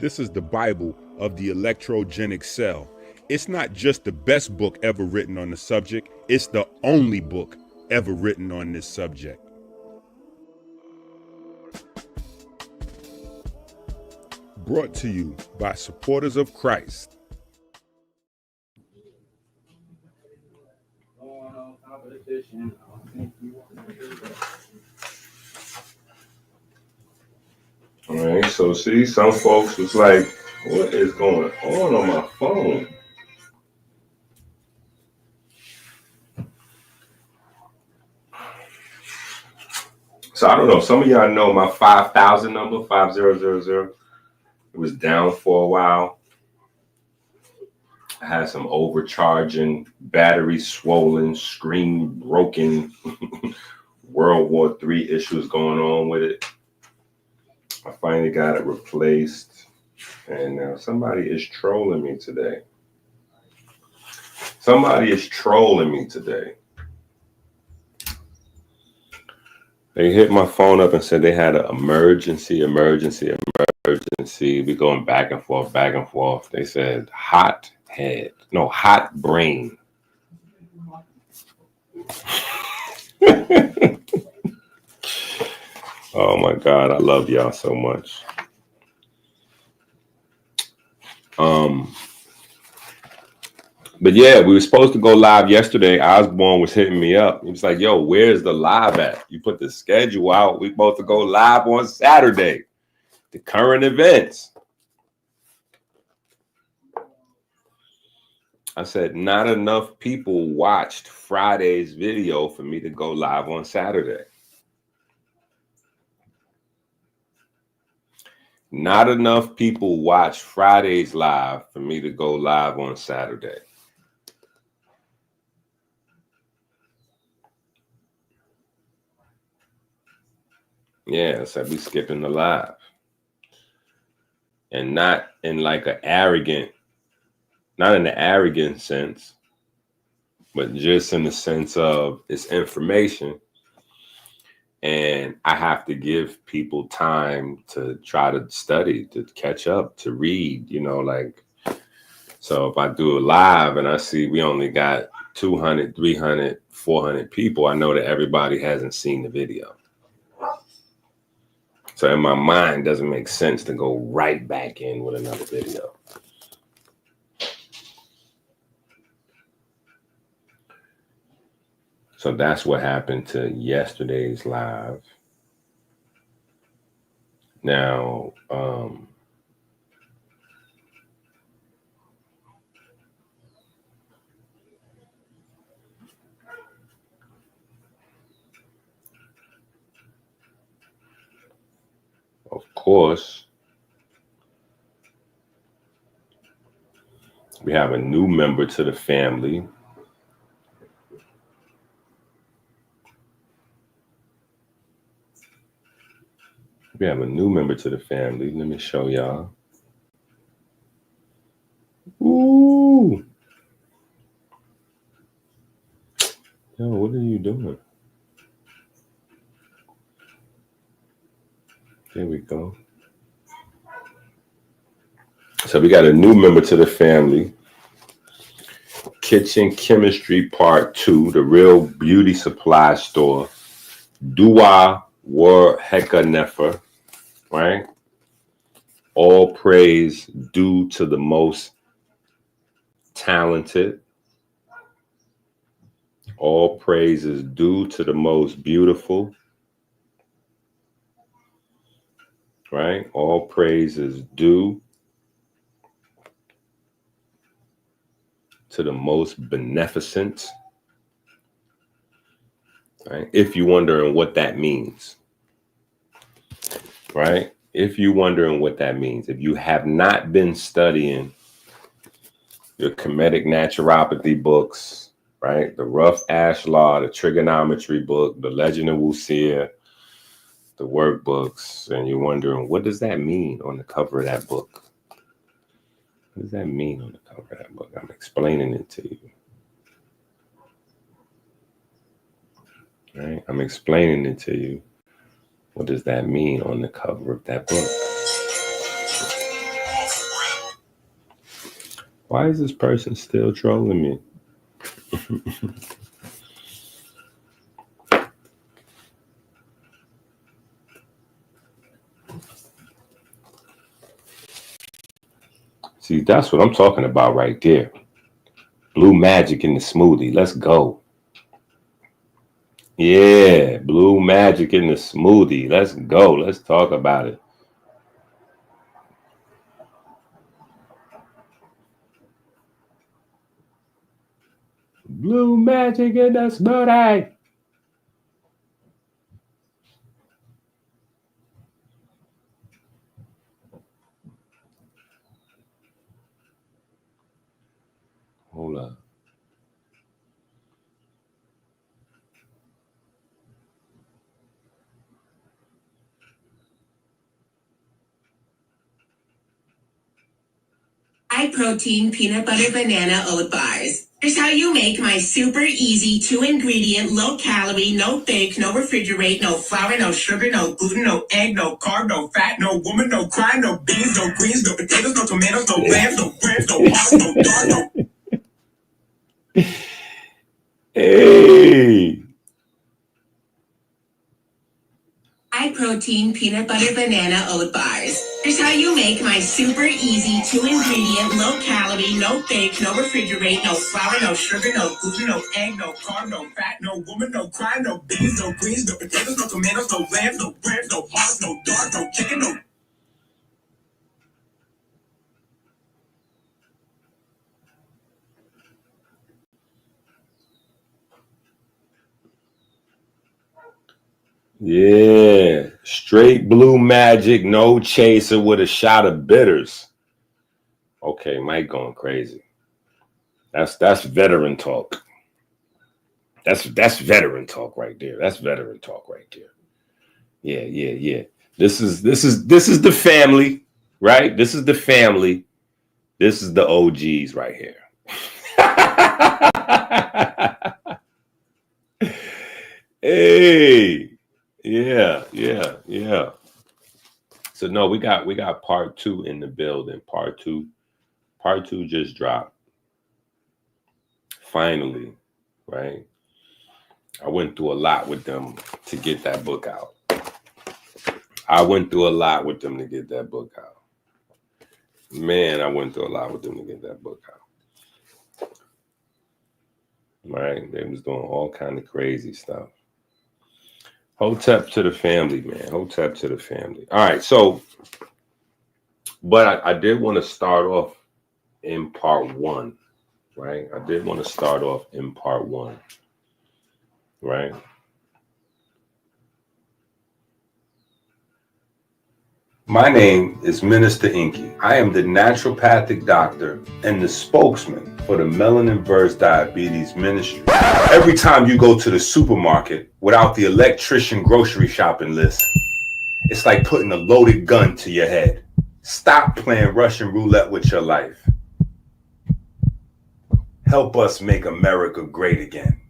This is the Bible of the electrogenic cell. It's not just the best book ever written on the subject, it's the only book ever written on this subject. Brought to you by supporters of Christ. All right, so see, some folks was like, what is going on my phone? So I don't know. Some of y'all know my 5,000 number, 5000. It was down for a while. I had some overcharging, battery swollen, screen broken, World War III issues going on with it. I finally got it replaced. And now somebody is trolling me today. They hit my phone up and said they had an emergency. We going back and forth. They said hot brain. Oh my God, I love y'all so much. But yeah, we were supposed to go live yesterday. Osborne was hitting me up. He was like, yo, where's the live at? You put the schedule out. We're supposed to go live on Saturday. The current events. I said, not enough people watched Friday's video for me to go live on Saturday. Not enough people watched Friday's live for me to go live on Saturday. Yeah, I said we skipping the live. And not in like an arrogant, not in the arrogant sense, but just in the sense of it's information. And I have to give people time to try to study, to catch up, to read, so if I do a live and I see we only got 200, 300, 400 people, I know that everybody hasn't seen the video. So in my mind, it doesn't make sense to go right back in with another video. So that's what happened to yesterday's live. Now, of course, we have a new member to the family. Let me show y'all. Ooh. Yo, what are you doing? There we go. So we got a new member to the family. Kitchen Chemistry Part 2, the real beauty supply store. Dua War Heka Nefer, right? All praise due to the most talented. All praise is due to the most beautiful. Right? All praise is due to the most beneficent. Right? If you're wondering what that means. Right? If you're wondering what that means, if you have not been studying your Kemetic Naturopathy books, right? The Rough Ash Law, the Trigonometry book, the Legend of Wusia, the workbooks, and you're wondering, what does that mean on the cover of that book? What does that mean on the cover of that book? I'm explaining it to you. Right? I'm explaining it to you. What does that mean on the cover of that book? Why is this person still trolling me? See, that's what I'm talking about right there. Blue magic in the smoothie. Let's go. Yeah, blue magic in the smoothie. Let's go. Let's talk about it. Blue magic in the smoothie. Hold up. High protein peanut butter banana oat bars. Here's how you make my super easy 2-ingredient, low calorie, no bake, no refrigerate, no flour, no sugar, no gluten, no egg, no carb, no fat, no woman, no crime, no beans, no greens, no potatoes, no tomatoes, no lambs, no bread, no pasta, no dog, no. Hey. High protein peanut butter banana oat bars. Here's how you make my super easy 2-ingredient, low calorie, no bake, no refrigerate, no flour, no sugar, no gluten, no egg, no carb, no fat, no woman, no crime, no beans, no greens, no potatoes, no tomatoes, no lambs, no bread, no pasta, no dog, no chicken, no. Yeah, straight blue magic, no chaser with a shot of bitters. Okay, Mike going crazy. That's veteran talk. That's veteran talk right there. That's veteran talk right there. Yeah. This is the family, right? This is the family. This is the OGs right here. Hey. Yeah. So no, we got part 2 in the building. Part two just dropped. Finally, right? I went through a lot with them to get that book out. Man, I went through a lot with them to get that book out. Right? They was doing all kind of crazy stuff. Hotep to the family, man. Hotep to the family. All right, so, but I did want to start off in part 1, right? Right? My name is Minister Inky. I am the naturopathic doctor and the spokesman for the Melanin Verse Diabetes Ministry. Every time you go to the supermarket without the electrician grocery shopping list, it's like putting a loaded gun to your head. Stop playing Russian roulette with your life. Help us make America great again.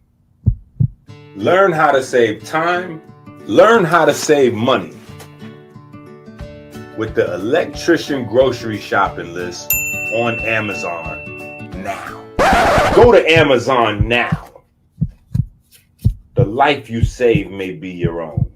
Learn how to save time. Learn how to save money with the Electrician grocery shopping list on Amazon now. Go to Amazon now. The life you save may be your own.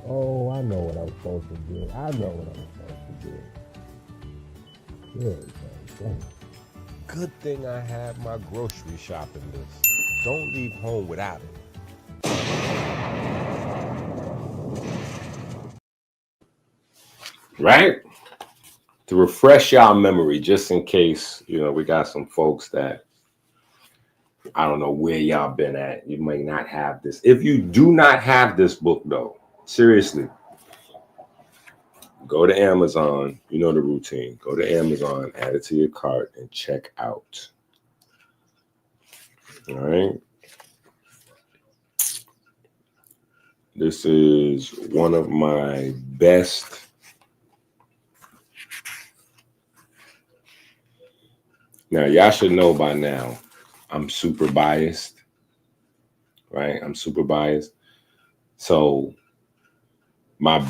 Oh, I know what I'm supposed to do. Yeah. Good thing I have my grocery shopping list. Don't leave home without it. Right? To refresh y'all memory, just in case, we got some folks that I don't know where y'all been at. You may not have this. If you do not have this book, though, seriously, go to Amazon. You know the routine. Go to Amazon, add it to your cart, and check out. All right. This is one of my best. Now, y'all should know by now, I'm super biased, right? I'm super biased. So my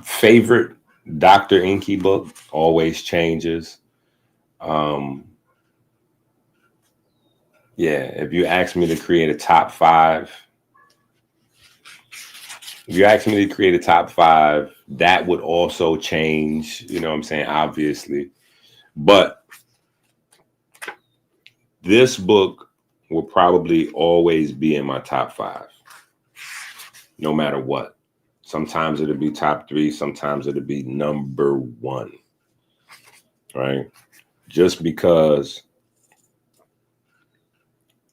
favorite Dr. Inky book always changes. Um, yeah, if you ask me to create a top five, if you ask me to create a top five, that would also change, you know what I'm saying? Obviously. But this book will probably always be in my top five, no matter what. Sometimes it'll be top three, sometimes it'll be number one, right? Just because,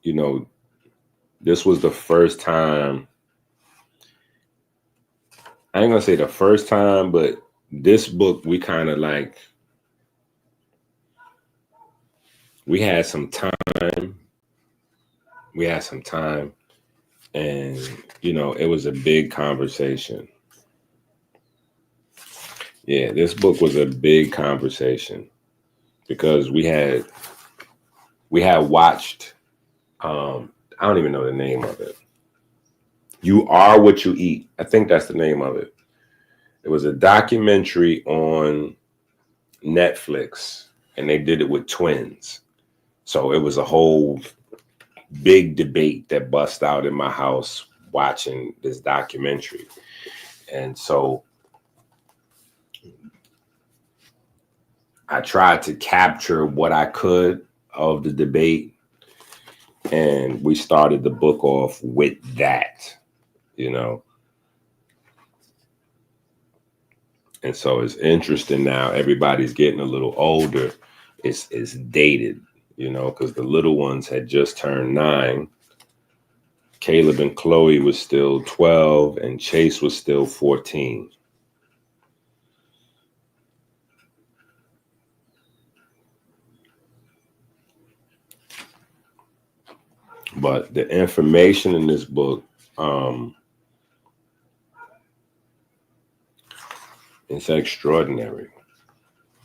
you know, this was the first time, I ain't gonna say the first time, but this book, we kind of like, we had some time. We had some time, and, you know, it was a big conversation. Yeah, this book was a big conversation because we had watched, I don't even know the name of it. You Are What You Eat. I think that's the name of it. It was a documentary on Netflix, and they did it with twins. So it was a whole big debate that bust out in my house watching this documentary. And so I tried to capture what I could of the debate, and we started the book off with that, you know. And so it's interesting now. Everybody's getting a little older. It's dated, you know, because the little ones had just turned 9. Caleb and Chloe was still 12, and Chase was still 14. But the information in this book, it's extraordinary.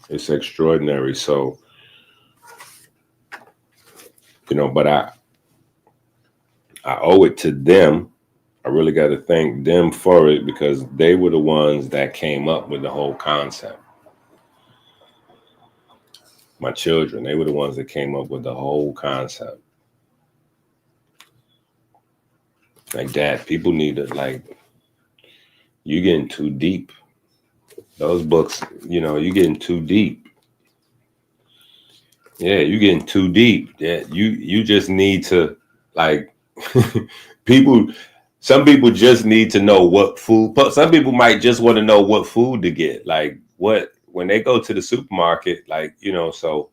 It's extraordinary. So, you know, but I owe it to them. I really got to thank them for it because they were the ones that came up with the whole concept. My children, they were the ones that came up with the whole concept. Like, Dad, people need to, like, you getting too deep. Those books, you know, you getting too deep. Yeah, you getting too deep. Yeah, you just need to, like, people. Some people just need to know what food. Some people might just want to know what food to get. Like, what when they go to the supermarket, like, you know. So,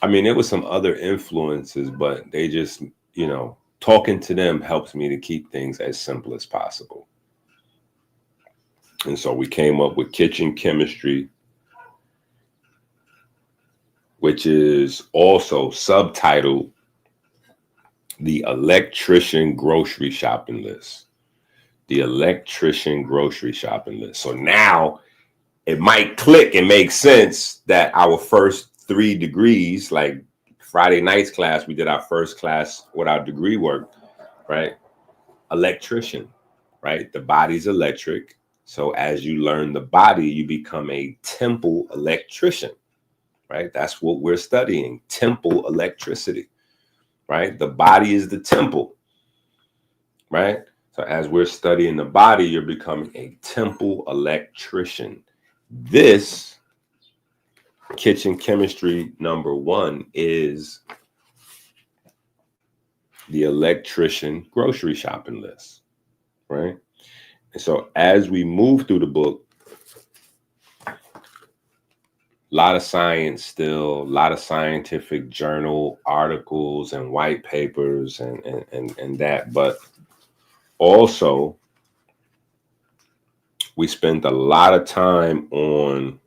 I mean, there was some other influences, but they just, you know, talking to them helps me to keep things as simple as possible. And so we came up with Kitchen Chemistry, which is also subtitled The Electrician Grocery Shopping List. The Electrician Grocery Shopping List. So now it might click and make sense that our first 3 degrees, like Friday night's class, we did our first class with our degree work, right? Electrician, right? The body's electric. So as you learn the body, you become a temple electrician, right? That's what we're studying, temple electricity, right? The body is the temple, right? So as we're studying the body, you're becoming a temple electrician. This Kitchen Chemistry number 1 is the Electrician Grocery Shopping List, right? And so as we move through the book, a lot of science still, a lot of scientific journal articles and white papers and that, but also we spent a lot of time on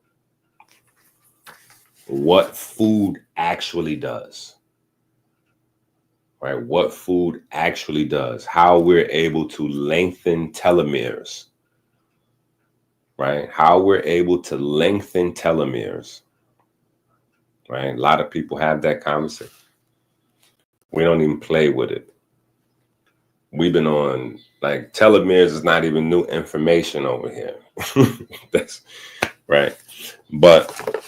what food actually does. right? What food actually does, how we're able to lengthen telomeres, right? How we're able to lengthen telomeres, right? A lot of people have that conversation. We don't even play with it. We've been on, like, telomeres is not even new information over here. That's right. But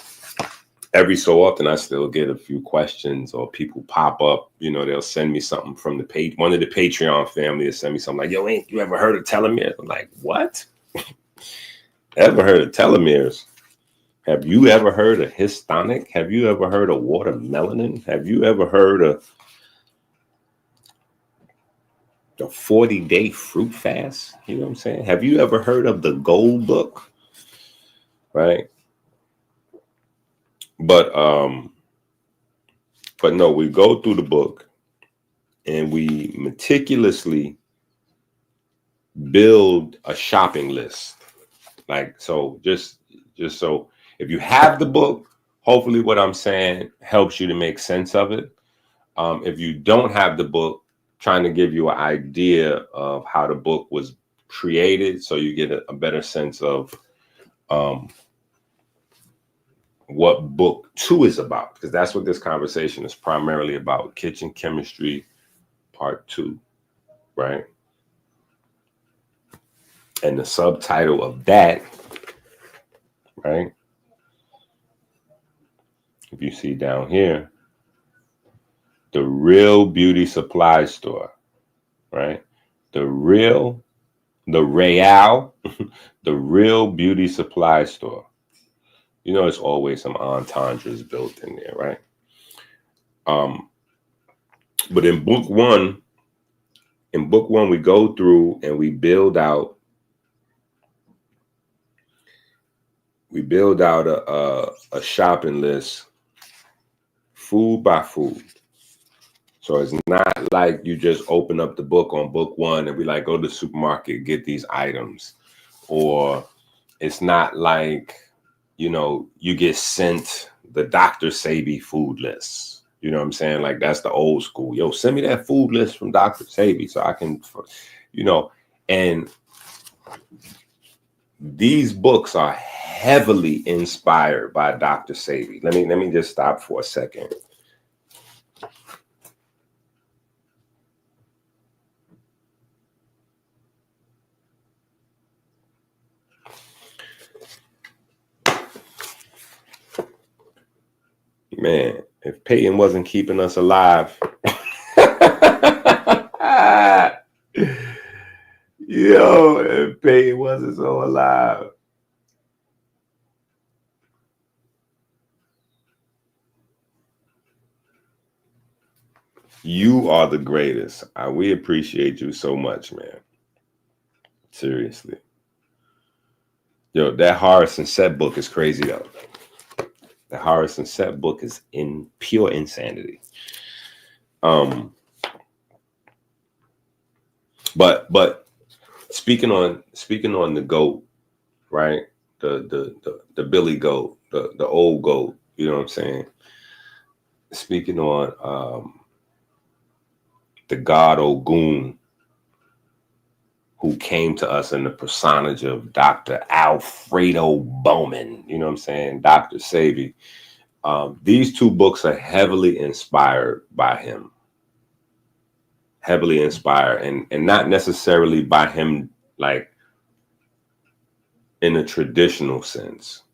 every so often I still get a few questions, or people pop up, they'll send me something from the page. One of the Patreon family will send me something like, yo, ain't you ever heard of telomeres? I'm like, what? Ever heard of telomeres? Have you ever heard of histonic? Have you ever heard of watermelon? Have you ever heard of the 40-day fruit fast? You know what I'm saying? Have you ever heard of the Gold Book? Right? But no, we go through the book and we meticulously build a shopping list. Like, so just so if you have the book, hopefully what I'm saying helps you to make sense of it. If you don't have the book, trying to give you an idea of how the book was created, so you get a better sense of what book 2 is about, because that's what this conversation is primarily about. Kitchen Chemistry Part 2, right? And the subtitle of that, right, if you see down here, the Real Beauty Supply Store, right? The Real the Real Beauty Supply Store. There's always some entendres built in there, right? But in book one, we go through and we build out a shopping list, food by food. So it's not like you just open up the book on book 1 and we like, go to the supermarket, get these items. Or it's not like, you get sent the Dr. Sebi food list. You know what I'm saying? Like, that's the old school. Yo, send me that food list from Dr. Sebi so I can, and these books are heavily inspired by Dr. Sebi. Let me just stop for a second. Man, if Peyton wasn't keeping us alive, yo, if Peyton wasn't so alive. You are the greatest. We appreciate you so much, man. Seriously. Yo, that Horace and Set book is crazy, though. The Horace and Set book is in pure insanity. But speaking on the goat, right? The Billy goat, the old goat, you know what I'm saying? Speaking on the god Ogun, who came to us in the personage of Dr. Alfredo Bowman, you know what I'm saying? Dr. Sebi. These 2 books are heavily inspired by him. Heavily inspired, and not necessarily by him, like, in a traditional sense.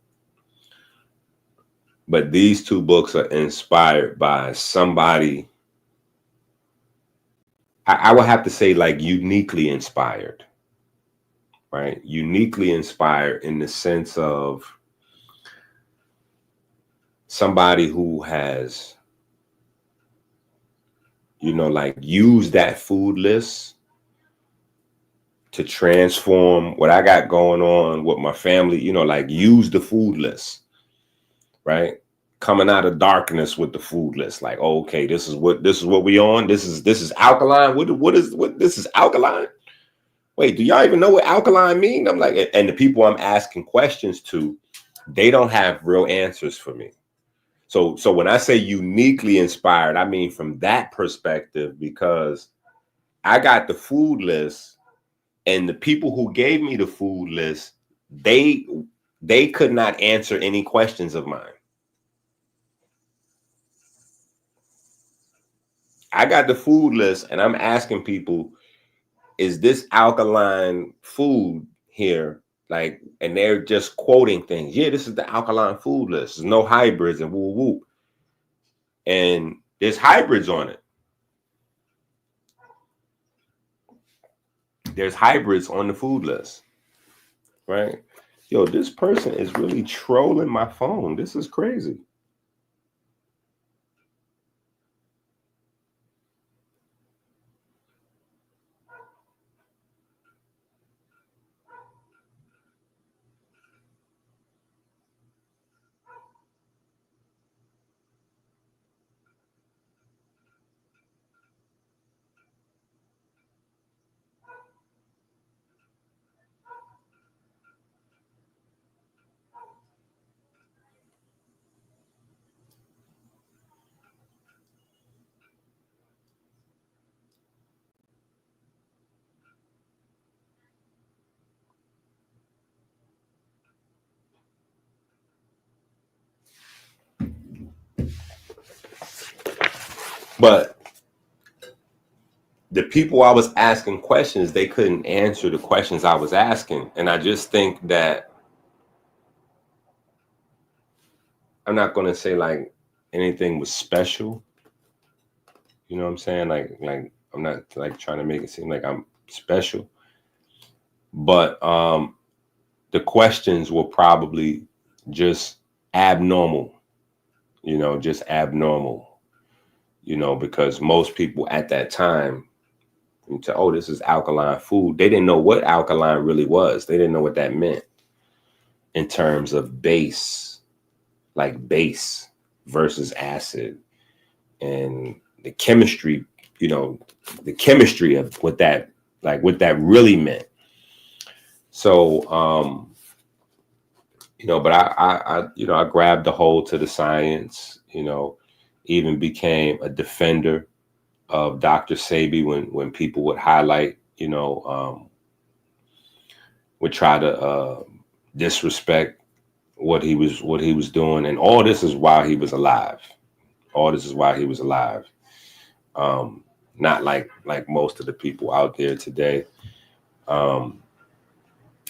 But these 2 books are inspired by somebody, I would have to say, like, uniquely inspired, right? Uniquely inspired in the sense of somebody who has, like, used that food list to transform what I got going on with my family, like, use the food list, right? Coming out of darkness with the food list, like, oh, okay, this is what we on. This is alkaline. What this is alkaline? Wait, do y'all even know what alkaline mean? I'm like, and the people I'm asking questions to, they don't have real answers for me. So when I say uniquely inspired, I mean from that perspective, because I got the food list, and the people who gave me the food list, they could not answer any questions of mine. I got the food list and I'm asking people, is this alkaline food here? Like, and they're just quoting things. Yeah, this is the alkaline food list. There's no hybrids and woo woo. And there's hybrids on it. There's hybrids on the food list, right? Yo, this person is really trolling my phone. This is crazy. But the people I was asking questions, they couldn't answer the questions I was asking. And I just think that I'm not going to say like anything was special. You know what I'm saying? Like I'm not like trying to make it seem like I'm special. But the questions were probably just abnormal, just abnormal, because most people at that time, say, oh, this is alkaline food. They didn't know what alkaline really was. They didn't know what that meant in terms of base, like base versus acid, and the chemistry, the chemistry of what that really meant. So, but I grabbed the hold to the science, even became a defender of Dr. Sebi when people would highlight, would try to disrespect what he was doing. And all this is while he was alive. Not like most of the people out there today. And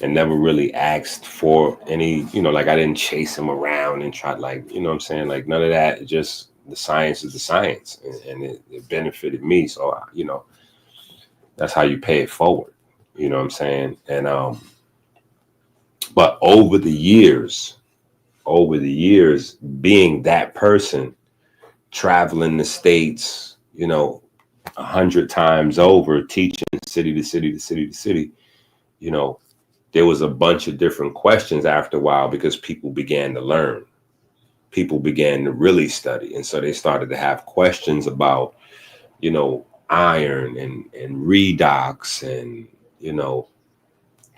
never really asked for any, like I didn't chase him around and try what I'm saying? Like none of that. It just, the science is the science, and it benefited me. So, that's how you pay it forward. You know what I'm saying? And, but over the years, being that person, traveling the States, 100 times over, teaching city to city to city to city, there was a bunch of different questions after a while, because people began to learn. People began to really study. And so they started to have questions about, iron and redox and,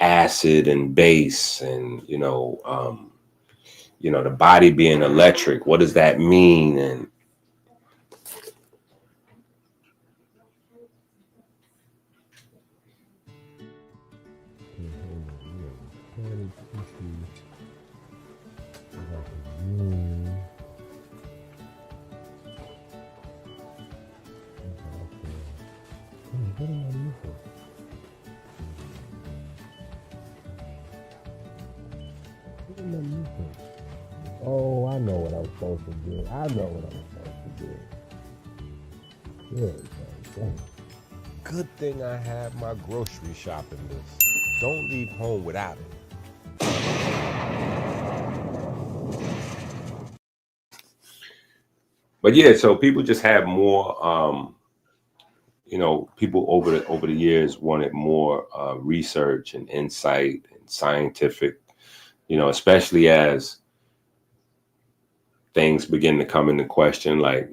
acid and base and, the body being electric. What does that mean? And Oh, I know what I'm supposed to do. Good, good thing I have my grocery shopping list. Don't leave home without it. But yeah, so people just have more, people over the years wanted more research and insight and scientific, especially as things begin to come into question. Like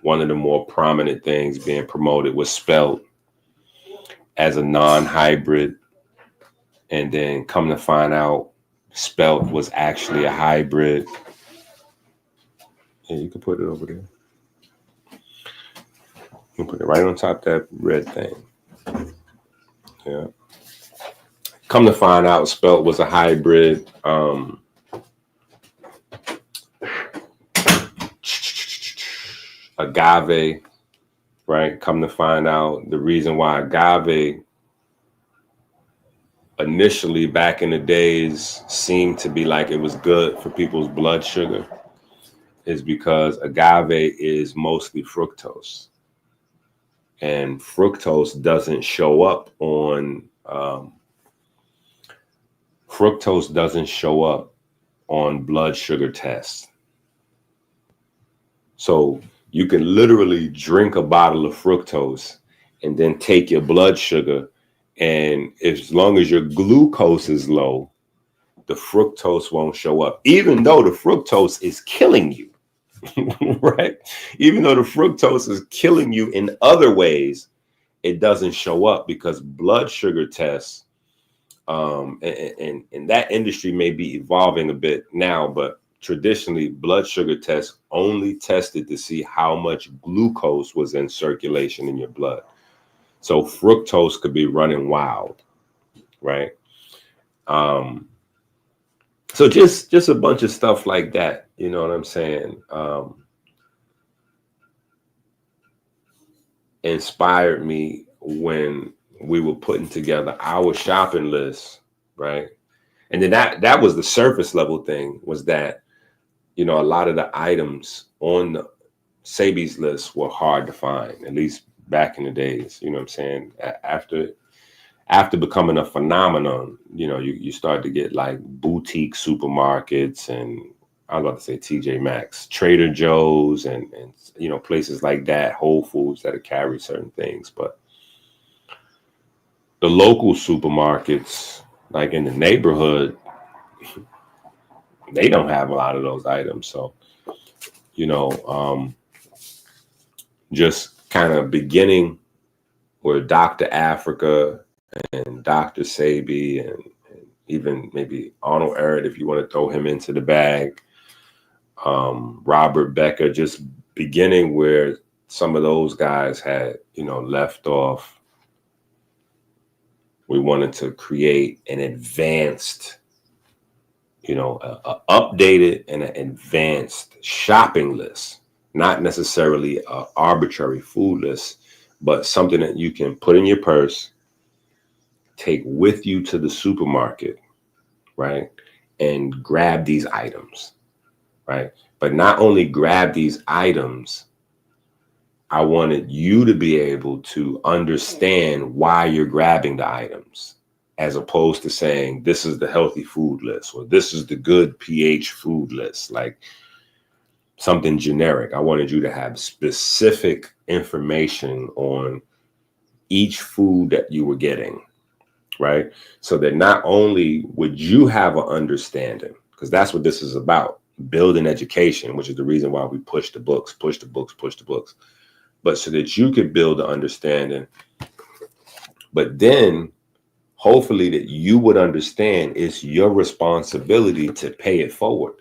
one of the more prominent things being promoted was spelt as a non-hybrid. And then come to find out spelt was actually a hybrid. Yeah, you can put it over there. You can put it right on top of that red thing. Yeah. Come to find out, Spelt was a hybrid. Agave, right? Come to find out, the reason why agave initially back in the days seemed to be like it was good for people's blood sugar is because agave is mostly fructose. And fructose doesn't show up on blood sugar tests. So you can literally drink a bottle of fructose and then take your blood sugar, and as long as your glucose is low, the fructose won't show up, even though the fructose is killing you. Right? Even though the fructose is killing you in other ways, it doesn't show up because blood sugar tests, and that industry may be evolving a bit now, but traditionally blood sugar tests only tested to see how much glucose was in circulation in your blood. So fructose could be running wild, right? So just a bunch of stuff like that, you know what I'm saying? Inspired me when we were putting together our shopping list, right? And then that was the surface level thing, was that, you know, a lot of the items on the Sebi's list were hard to find, at least back in the days, you know what I'm saying? After becoming a phenomenon, you know, you start to get like boutique supermarkets, and I was about to say TJ Maxx, Trader Joe's, and you know, places like that, Whole Foods that carry certain things. But the local supermarkets, like in the neighborhood, they don't have a lot of those items. So, you know, just kind of beginning with Dr. Africa and Dr. Sebi, and even maybe Arnold Ehret, if you want to throw him into the bag. Robert Becker, just beginning where some of those guys had, you know, left off. We wanted to create an advanced, you know, a updated and an advanced shopping list, not necessarily an arbitrary food list, but something that you can put in your purse, take with you to the supermarket, right? And grab these items, right? But not only grab these items, I wanted you to be able to understand why you're grabbing the items, as opposed to saying, this is the healthy food list, or this is the good pH food list, like something generic. I wanted you to have specific information on each food that you were getting, right? So that not only would you have an understanding, because that's what this is about, building education, which is the reason why we push the books, but so that you could build an understanding, but then hopefully that you would understand it's your responsibility to pay it forward,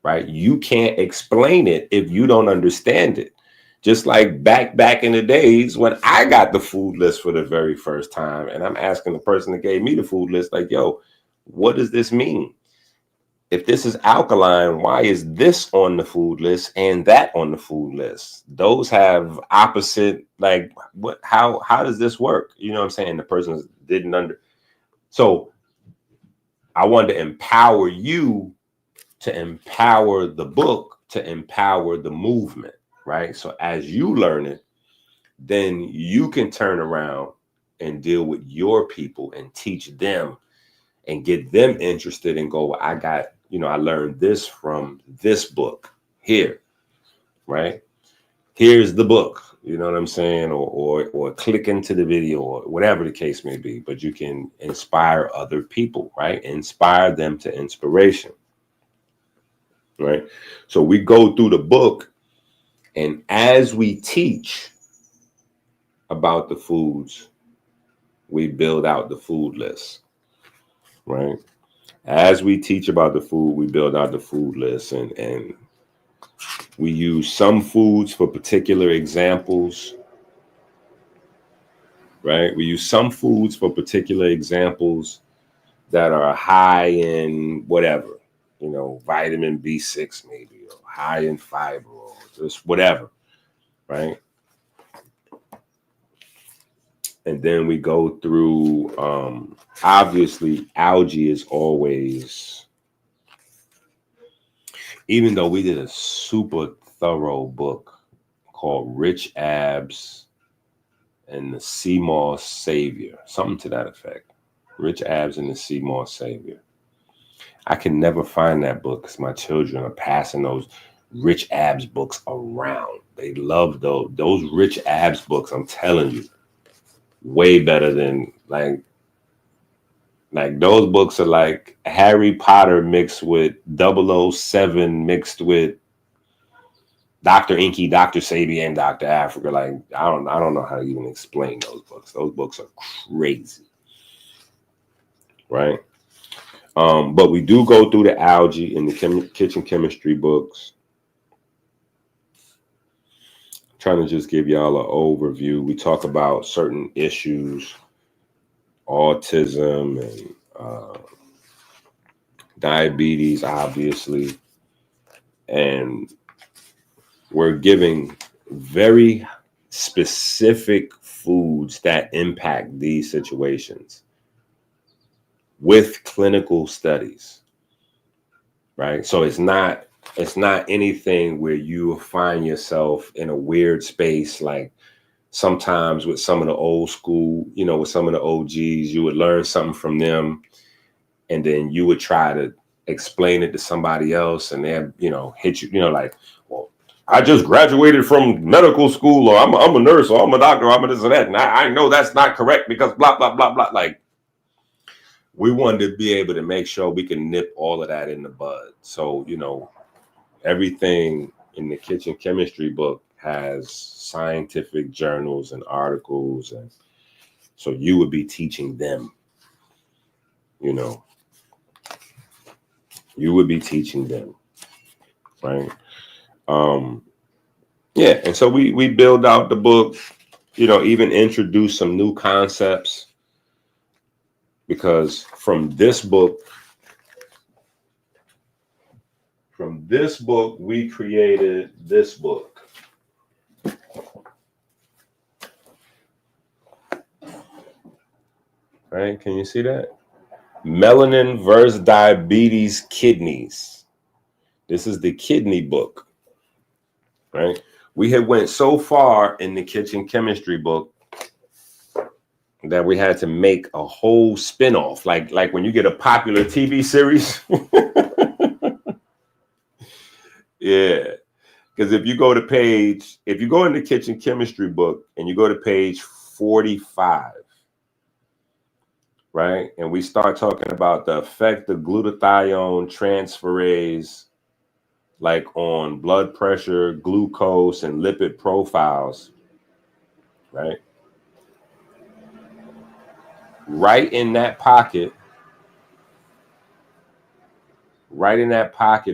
right? You can't explain it if you don't understand it. Just like back in the days when I got the food list for the very first time, and I'm asking the person that gave me the food list, like, yo, what does this mean? If this is alkaline, why is this on the food list and that on the food list? Those have opposite, like, what, how does this work? You know what I'm saying? The person didn't so I wanted to empower you to empower the book, to empower the movement, right? So as you learn it, then you can turn around and deal with your people and teach them and get them interested and go, well, I got, you know, I learned this from this book here, right? Here's the book, you know what I'm saying? Or click into the video, or whatever the case may be, but you can inspire other people, right? Inspire them to inspiration, right? So we go through the book, and as we teach about the foods, we build out the food list, right? As we teach about the food, we build out the food list, and We use some foods for particular examples, right? We use some foods for particular examples that are high in whatever, vitamin B6 maybe, or high in fiber, or just whatever, right? And then we go through, obviously, algae is always, even though we did a super thorough book called Rich Abs and the Sea Moss Savior, something to that effect. Rich Abs and the Sea Moss Savior. I can never find that book because my children are passing those Rich Abs books around. They love those Rich Abs books. I'm telling you, way better than like those books are like Harry Potter mixed with 007 mixed with Dr. Inky, Dr. Sebi, and Dr. Africa. Like, I don't know how to even explain those books. Those books are crazy, right? But we do go through the algae in the kitchen chemistry books. I'm trying to just give y'all an overview. We talk about certain issues, autism and diabetes, obviously, and we're giving very specific foods that impact these situations with clinical studies, right? So it's not anything where you find yourself in a weird space. Like sometimes with some of the old school, with some of the OGs, you would learn something from them and then you would try to explain it to somebody else and they'd, hit you, like, well, I just graduated from medical school, or I'm a nurse, or I'm a doctor, or I'm a this and that. And I know that's not correct because blah, blah, blah, blah. Like, we wanted to be able to make sure we can nip all of that in the bud. So, everything in the kitchen chemistry book has scientific journals and articles. And so you would be teaching them, you would be teaching them, right? Yeah, and so we build out the book, even introduce some new concepts, because from this book we created this book. Right? Can you see that? Melanin versus Diabetes Kidneys. This is the kidney book, right? We had went so far in the kitchen chemistry book that we had to make a whole spinoff, like when you get a popular TV series. Yeah, because if you go in the kitchen chemistry book and you go to page 45, right, and we start talking about the effect of glutathione transferase, like on blood pressure, glucose, and lipid profiles, right? Right in that pocket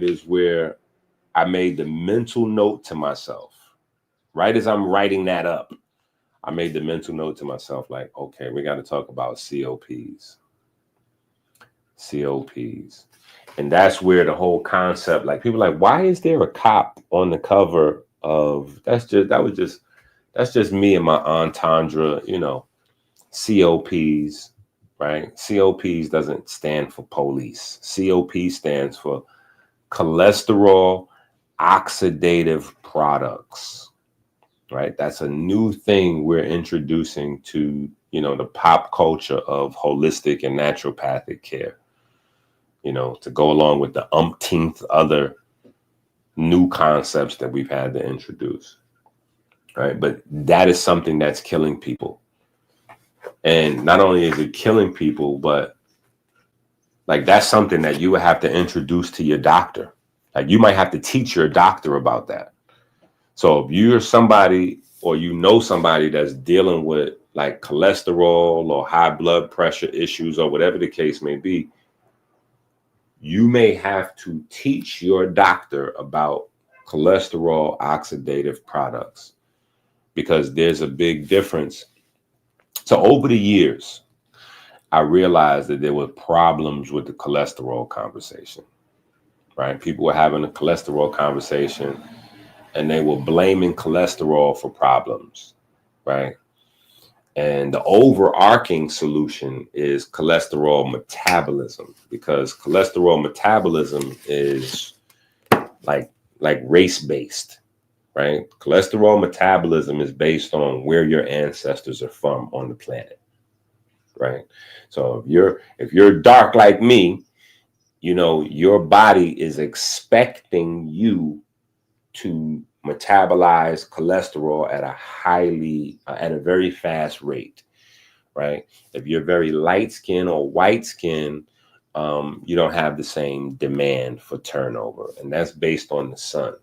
is where I made the mental note to myself. Right as I'm writing that up, I made the mental note to myself, like, okay, we got to talk about COPs. And that's where the whole concept, like, people are like, why is there a cop on the cover of, that's just me and my entendre, COPs, right? COPs doesn't stand for police. COP stands for cholesterol oxidative products, right? That's a new thing we're introducing to, the pop culture of holistic and naturopathic care, to go along with the umpteenth other new concepts that we've had to introduce, right? But that is something that's killing people. And not only is it killing people, but like that's something that you would have to introduce to your doctor. Like you might have to teach your doctor about that. So if you're somebody or somebody that's dealing with like cholesterol or high blood pressure issues or whatever the case may be, you may have to teach your doctor about cholesterol oxidative products, because there's a big difference. So over the years, I realized that there were problems with the cholesterol conversation, right? People were having a cholesterol conversation and they were blaming cholesterol for problems, right? And the overarching solution is cholesterol metabolism, because cholesterol metabolism is like race-based, right? Cholesterol metabolism is based on where your ancestors are from on the planet, right? So if you're dark like me, you know, your body is expecting you to metabolize cholesterol at a very fast rate, right? If you're very light skin or white skin, you don't have the same demand for turnover. And that's based on the sun,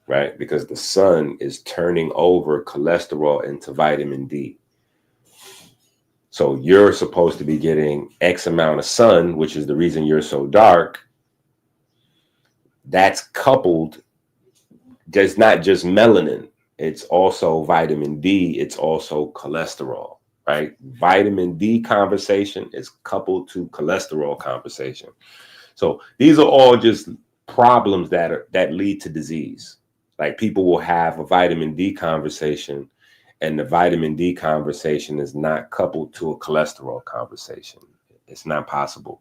right? Because the sun is turning over cholesterol into vitamin D. So you're supposed to be getting X amount of sun, which is the reason you're so dark. That's coupled, there's not just melanin, it's also vitamin D, it's also cholesterol, right? Vitamin D conversation is coupled to cholesterol conversation. So these are all just problems that lead to disease. Like people will have a vitamin D conversation and the vitamin D conversation is not coupled to a cholesterol conversation. It's not possible,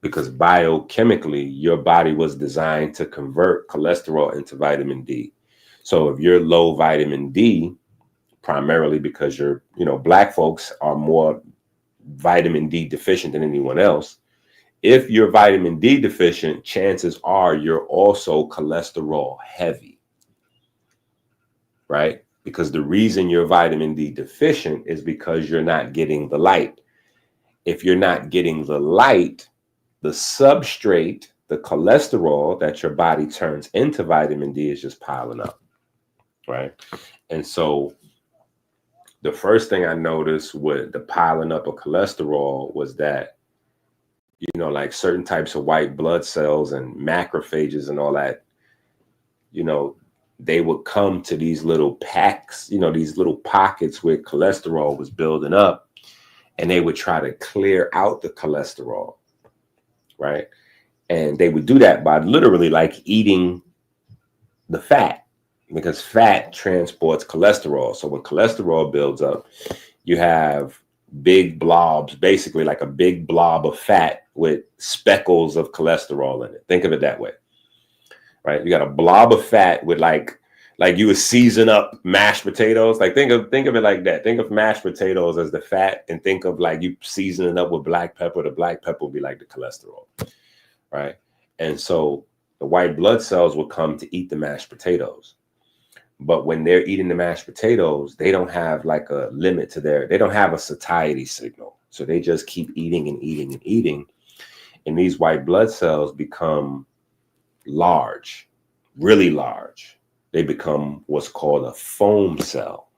because biochemically, your body was designed to convert cholesterol into vitamin D. So if you're low vitamin D, primarily because Black folks are more vitamin D deficient than anyone else. If you're vitamin D deficient, chances are you're also cholesterol heavy, right? Because the reason you're vitamin D deficient is because you're not getting the light. If you're not getting the light, the substrate, the cholesterol that your body turns into vitamin D is just piling up, right? And so the first thing I noticed with the piling up of cholesterol was that, like certain types of white blood cells and macrophages and all that, they would come to these little packs, these little pockets where cholesterol was building up, and they would try to clear out the cholesterol, right? And they would do that by literally like eating the fat, because fat transports cholesterol. So when cholesterol builds up, you have big blobs, basically like a big blob of fat with speckles of cholesterol in it. Think of it that way, right? You got a blob of fat with like you would season up mashed potatoes. Like think of it like that. Think of mashed potatoes as the fat, and think of like you seasoning up with black pepper. The black pepper would be like the cholesterol, right? And so the white blood cells will come to eat the mashed potatoes. But when they're eating the mashed potatoes, they don't have like a limit to they don't have a satiety signal. So they just keep eating and eating and eating. And these white blood cells become large, really large. They become what's called a foam cell,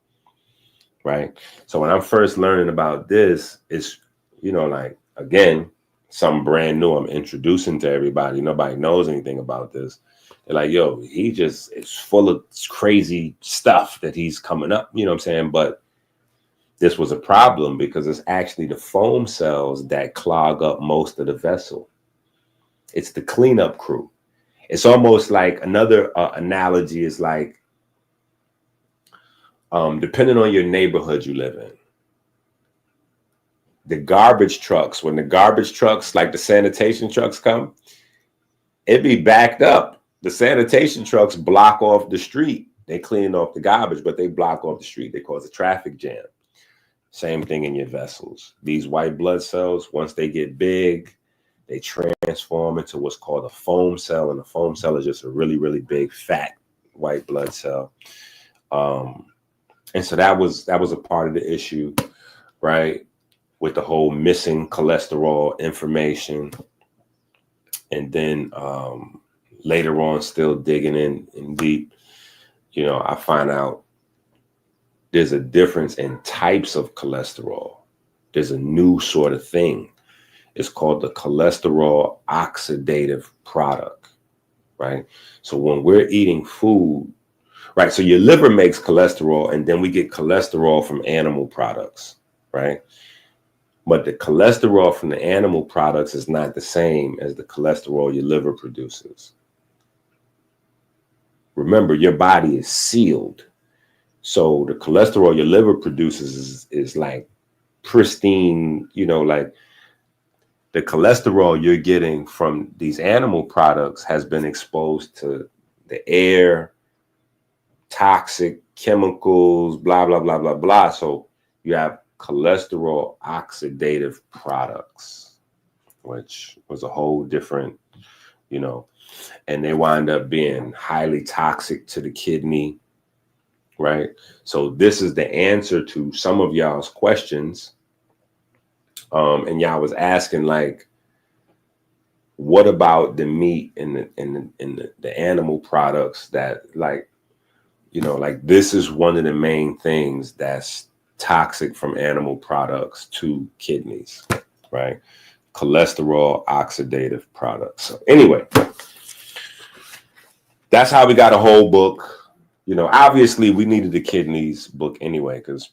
right? So when I'm first learning about this, it's, like, again, something brand new I'm introducing to everybody. Nobody knows anything about this. They're like, yo, he just is full of crazy stuff that he's coming up, you know what I'm saying? But this was a problem because it's actually the foam cells that clog up most of the vessel. It's the cleanup crew. It's almost like another analogy is like, depending on your neighborhood you live in, the garbage trucks, when the garbage trucks, like the sanitation trucks come, it be backed up. The sanitation trucks block off the street. They clean off the garbage, but they block off the street. They cause a traffic jam. Same thing in your vessels. These white blood cells, once they get big, they transform into what's called a foam cell. And the foam cell is just a really, really big, fat white blood cell. And so that was a part of the issue, right? With the whole missing cholesterol information. And then later on, still digging in deep, I find out there's a difference in types of cholesterol. There's a new sort of thing. It's called the cholesterol oxidative product, right? So when we're eating food, right? So your liver makes cholesterol, and then we get cholesterol from animal products, right? But the cholesterol from the animal products is not the same as the cholesterol your liver produces. Remember, your body is sealed. So the cholesterol your liver produces is like pristine, like the cholesterol you're getting from these animal products has been exposed to the air, toxic chemicals, blah, blah, blah, blah, blah. So you have cholesterol oxidative products, which was a whole different, and they wind up being highly toxic to the kidney, right? So this is the answer to some of y'all's questions. And y'all was asking, like, what about the meat and the animal products that, like, like, this is one of the main things that's toxic from animal products to kidneys, right? Cholesterol oxidative products. So anyway, that's how we got a whole book. Obviously we needed the kidneys book anyway, because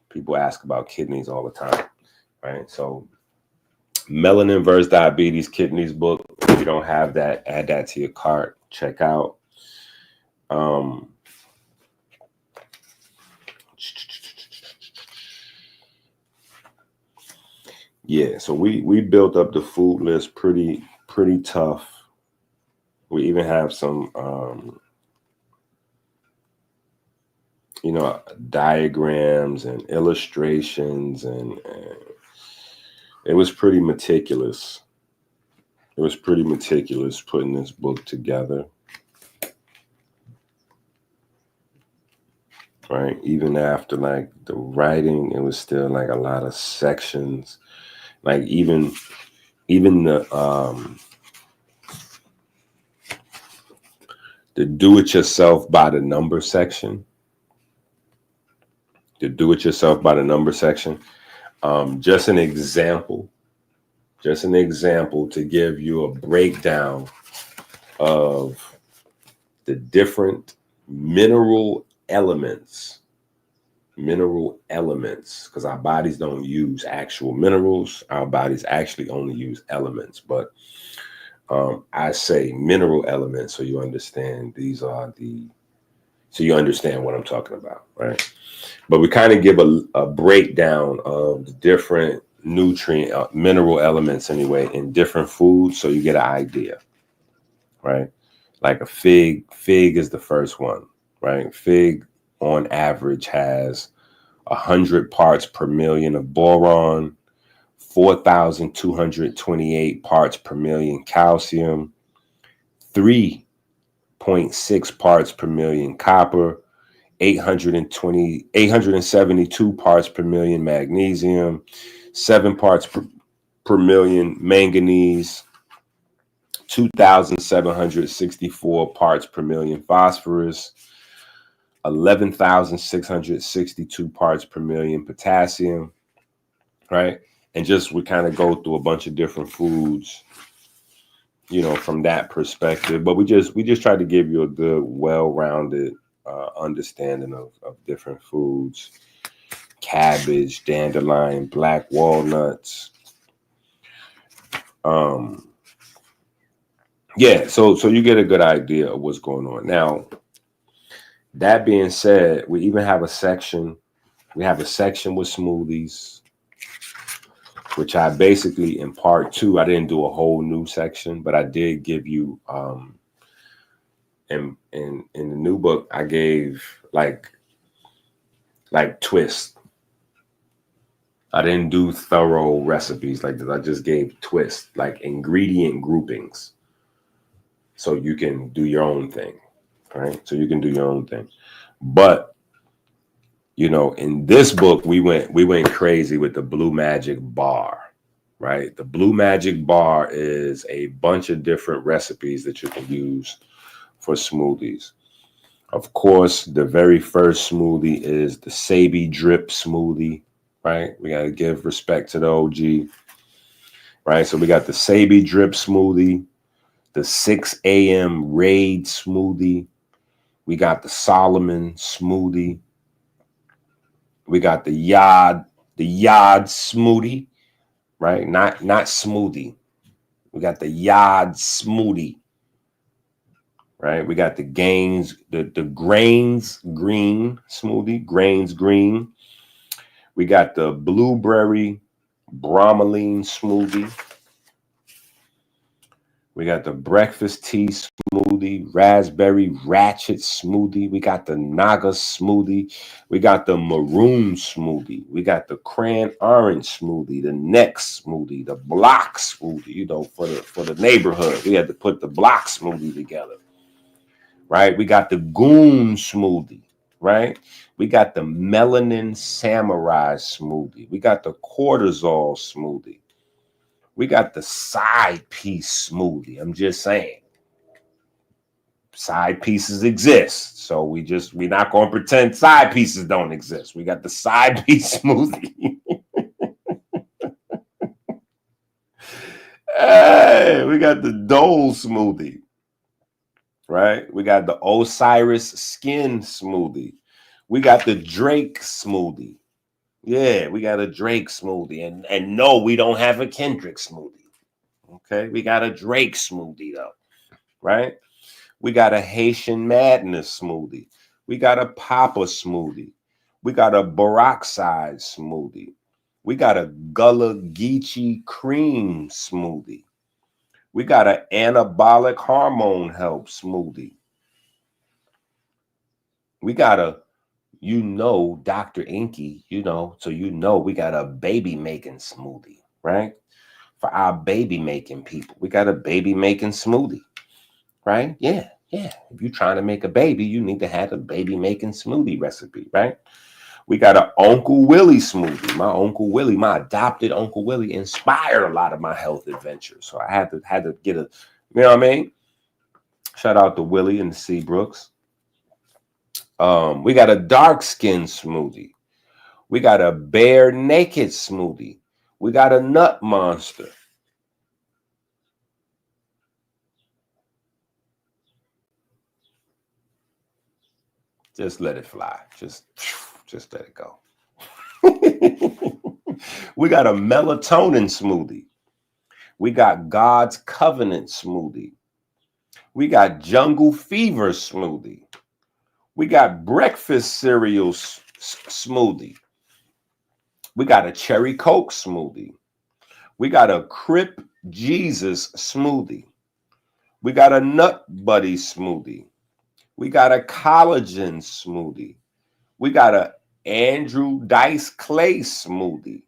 people ask about kidneys all the time, right? So Melanin versus Diabetes Kidneys book. If you don't have that, add that to your cart. Check out. Yeah, so we built up the food list pretty tough. We even have some diagrams and illustrations, and it was pretty meticulous. It was pretty meticulous putting this book together. Right? Even after, like, the writing, it was still like a lot of sections. Like even the do-it-yourself by the number section. The do-it-yourself by the number section. Just an example to give you a breakdown of the different mineral elements, because our bodies don't use actual minerals. Our bodies actually only use elements. But I say mineral elements so you understand so you understand what I'm talking about, right? But we kind of give a breakdown of the different nutrient, mineral elements anyway, in different foods, so you get an idea, right? Like a fig is the first one, right? Fig on average has 100 parts per million of boron, 4,228 parts per million calcium, 3.6 parts per million copper, 872 parts per million magnesium, 7 parts per million manganese, 2,764 parts per million phosphorus, 11,662 parts per million potassium, right? And just we kind of go through a bunch of different foods, from that perspective. But we just try to give you a good, well-rounded understanding of different foods. Cabbage, dandelion, black walnuts. Yeah, so you get a good idea of what's going on. Now, that being said, we even have a section. We have a section with smoothies, which I basically, in part 2, I didn't do a whole new section, but I did give you in the new book, I gave like twists. I didn't do thorough recipes like this. I just gave twists, like ingredient groupings, so you can do your own thing, right? So you can do your own thing. But in this book, we went crazy with the Blue Magic Bar, right? The Blue Magic Bar is a bunch of different recipes that you can use for smoothies. Of course, the very first smoothie is the Sebi drip smoothie, right? We got to give respect to the OG, right? So we got the Sebi drip smoothie, the the 6 a.m. Raid smoothie. We got the Solomon smoothie. We got the Yod smoothie, right? Not smoothie. We got the Yod smoothie, right? We got the Grains Green smoothie, Grains Green. We got the Blueberry Bromelain smoothie. We got the Breakfast Tea smoothie, Raspberry Ratchet smoothie. We got the Naga smoothie. We got the Maroon smoothie. We got the Cran Orange smoothie, the Next smoothie, the Block smoothie. You know, for the neighborhood, we had to put the Block smoothie together, right? We got the Goon smoothie, right? We got the Melanin Samurai smoothie. We got the Cortisol smoothie. We got the Side Piece smoothie. I'm just saying. Side pieces exist. So we're not going to pretend side pieces don't exist. We got the Side Piece smoothie. Hey, we got the Dole smoothie. Right? We got the Osiris Skin smoothie. We got the Drake smoothie. Yeah, we got a Drake smoothie. And no, we don't have a Kendrick smoothie. Okay, we got a Drake smoothie though, right? We got a Haitian Madness smoothie. We got a Papa smoothie. We got a Baroxide smoothie. We got a Gullah Geechee cream smoothie. We got an anabolic hormone help smoothie. We got a, Dr. Inky, so we got a baby making smoothie, right? For our baby making people. We got a baby making smoothie, right? Yeah. If you're trying to make a baby, you need to have a baby making smoothie recipe, right? We got an Uncle Willie smoothie. My adopted Uncle Willie inspired a lot of my health adventures. So I had to get a, you know what I mean? Shout out to Willie and the Seabrooks. We got a dark skin smoothie. We got a bare naked smoothie. We got a nut monster. Just let it fly. Just let it go. We got a melatonin smoothie. We got God's Covenant smoothie. We got Jungle Fever smoothie. We got breakfast cereal smoothie. We got a cherry Coke smoothie. We got a Crip Jesus smoothie. We got a Nut Buddy smoothie. We got a collagen smoothie. We got a Andrew Dice Clay smoothie.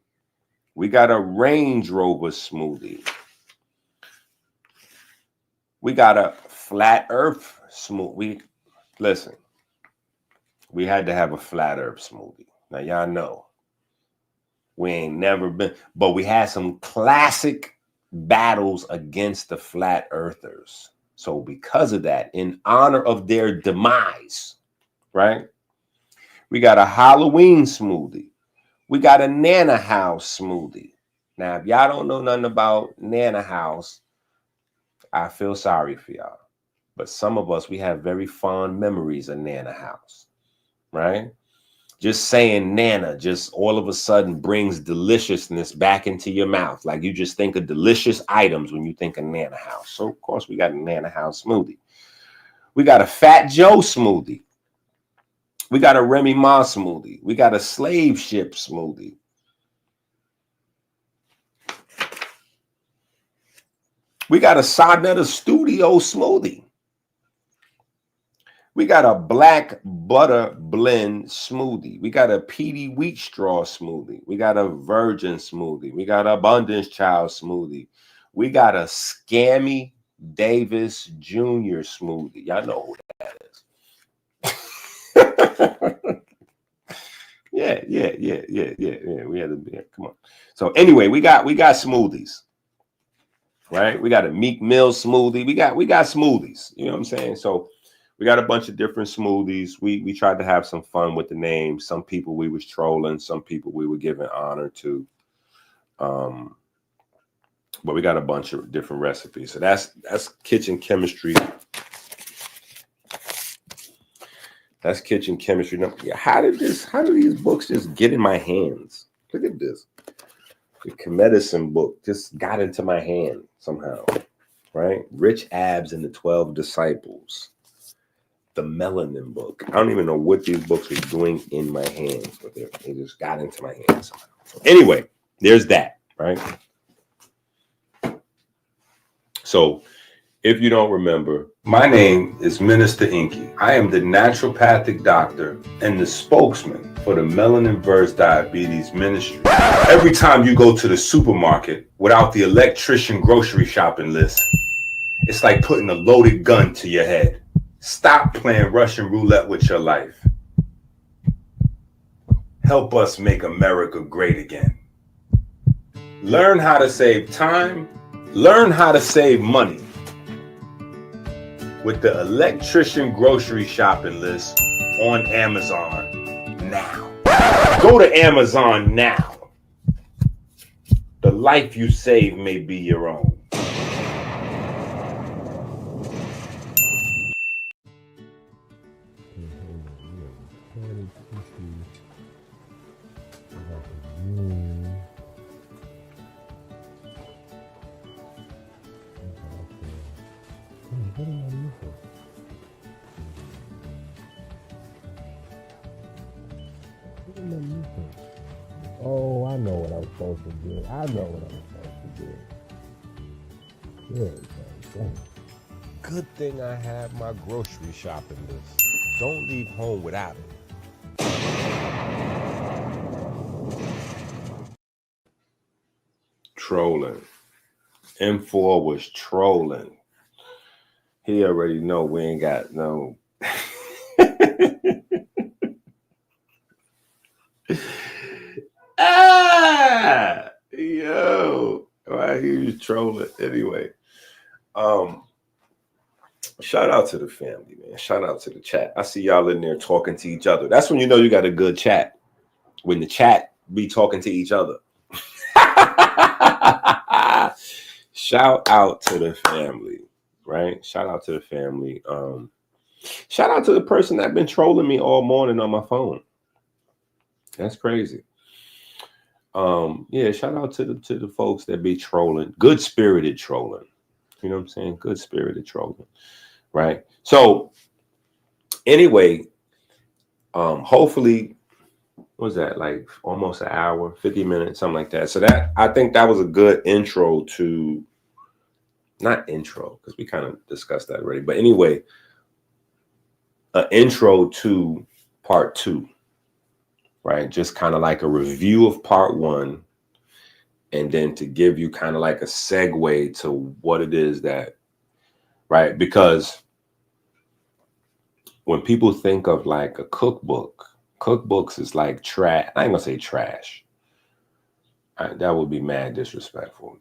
We got a Range Rover smoothie. We got a Flat Earth smoothie. Listen, we had to have a Flat Earth smoothie. Now, y'all know, we ain't never been, but we had some classic battles against the Flat Earthers. So because of that, in honor of their demise, right? We got a Halloween smoothie. We got a Nana House smoothie. Now, if y'all don't know nothing about Nana House, I feel sorry for y'all. But some of us, we have very fond memories of Nana House, right? Just saying Nana just all of a sudden brings deliciousness back into your mouth. Like you just think of delicious items when you think of Nana House. So, of course, we got a Nana House smoothie. We got a Fat Joe smoothie. We got a Remy Ma smoothie. We got a Slave Ship smoothie. We got a Sonetta Studio smoothie. We got a Black Butter Blend smoothie. We got a Petey Wheat Straw smoothie. We got a Virgin smoothie. We got a Abundance Child smoothie. We got a Scammy Davis Jr. smoothie. Y'all know who that is. Yeah. We had to, come on. So anyway, we got smoothies, right? We got a Meek Mill smoothie. We got smoothies. You know what I'm saying? So we got a bunch of different smoothies. We tried to have some fun with the name. Some people we was trolling. Some people we were giving honor to. but we got a bunch of different recipes. So that's kitchen chemistry. That's kitchen chemistry. How did these books just get in my hands? Look at this. The medicine book just got into my hand somehow, right? Rich Abs and the 12 Disciples. The Melanin book. I don't even know what these books were doing in my hands, but they just got into my hands somehow. Anyway, there's that, right? So if you don't remember, my name is Minister Inky. I am the naturopathic doctor and the spokesman for the Melanin Verse Diabetes Ministry. Every time you go to the supermarket without the electrician grocery shopping list, it's like putting a loaded gun to your head. Stop playing Russian roulette with your life. Help us make America great again. Learn how to save time. Learn how to save money with the Electrician grocery shopping list on Amazon now. Go to Amazon now. The life you save may be your own. Oh, I know what I'm supposed to do. I know what I'm supposed to do. There it goes. Good thing I have my grocery shopping list. Don't leave home without it. Trolling. M4 was trolling. He already know we ain't got no. Yo, why he was trolling anyway. Shout out to the family, man. Shout out to the chat. I see y'all in there talking to each other. That's when you know you got a good chat. When the chat be talking to each other. Shout out to the family, right? Shout out to the family. Shout out to the person that been trolling me all morning on my phone. That's crazy. Yeah, shout out to the folks that be trolling, good spirited trolling. You know what I'm saying? Good spirited trolling, right? So anyway, hopefully, what was that, like almost an hour, 50 minutes, something like that. So that, I think that was a good intro to, not intro, because we kind of discussed that already, but anyway, an intro to part 2. Right, just kind of like a review of part 1, and then to give you kind of like a segue to what it is that, right? Because when people think of like a cookbook, cookbooks is like trash. I ain't gonna say trash. That would be mad disrespectful.